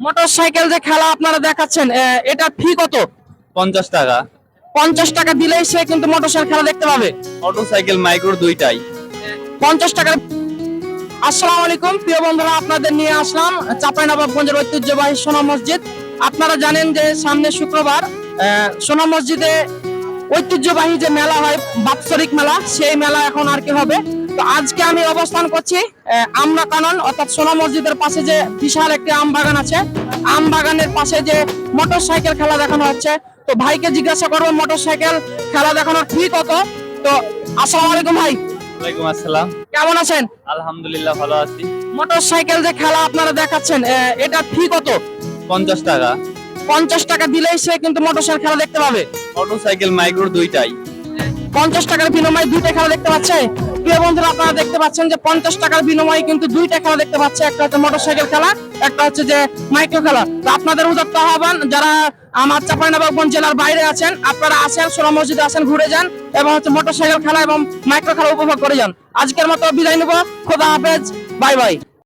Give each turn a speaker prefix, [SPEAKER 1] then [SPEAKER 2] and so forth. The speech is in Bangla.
[SPEAKER 1] মোটরসাইকেল যে খেলা আপনারা দেখাচ্ছেন, এটা ফি কত?
[SPEAKER 2] 50 টাকা।
[SPEAKER 1] 50 টাকা দিলেই সে কিন্তু মোটরসাইকেল খেলা দেখতে পাবে।
[SPEAKER 2] মোটরসাইকেল মাইক্রো দুইটাই।
[SPEAKER 1] 50 টাকা। আসসালামু আলাইকুম প্রিয় বন্ধুরা, আপনাদের নিয়ে আসলাম চাঁপাইনবাবগঞ্জের ঐতিহ্যবাহী সোনা মসজিদ। আপনারা জানেন যে সামনে শুক্রবার সোনা মসজিদে ঐতিহ্যবাহী যে মেলা হয়, বাৎসরিক মেলা, সেই মেলা এখন আর কি হবে। তো আজকে আমি অবস্থান করছি আমরা কানন অর্থাৎ সোনা মসজিদের পাশে যে বিশাল একটি আম বাগান আছে, আম বাগানের পাশে যে মোটরসাইকেল খেলা দেখানো হচ্ছে। তো ভাইকে জিজ্ঞাসা করবো মোটরসাইকেল খেলা দেখানোর ফি কত। তো আসসালামু আলাইকুম ভাই,
[SPEAKER 2] ওয়ালাইকুম আসসালাম।
[SPEAKER 1] কেমন আছেন?
[SPEAKER 2] আলহামদুলিল্লাহ ভালো আছি।
[SPEAKER 1] মোটরসাইকেল যে খেলা আপনারা দেখাচ্ছেন, এটা ফি কত?
[SPEAKER 2] 50 টাকা।
[SPEAKER 1] 50 টাকা দিলেই সে কিন্তু মোটরসাইকেল খেলা দেখতে পাবে।
[SPEAKER 2] মোটরসাইকেল মাইক্রো দুইটাই।
[SPEAKER 1] 50 টাকার বিনিময়ে দুইটা খেলা দেখতে পাচ্ছে। প্রিয় বন্ধুরা, আপনারা দেখতে পাচ্ছেন যে 50 টাকার বিনিময়ে কিন্তু দুইটা খেলা দেখতে পাচ্ছে। একটা হচ্ছে মোটরসাইকেল খেলা, একটা হচ্ছে যে মাইক্রো খেলা। তো আপনাদের উদাত্ত আহ্বান, যারা আমার চাঁপাইনবাবগঞ্জ জেলার বাইরে আছেন, আপনারা আসেন, সোনা মসজিদে আসেন, ঘুরে যান এবং হচ্ছে মোটরসাইকেল খেলা এবং মাইক্রো খেলা উপভোগ করে যান। আজকের মতো বিদায় নেব, খোদা হাফেজ, বাই বাই।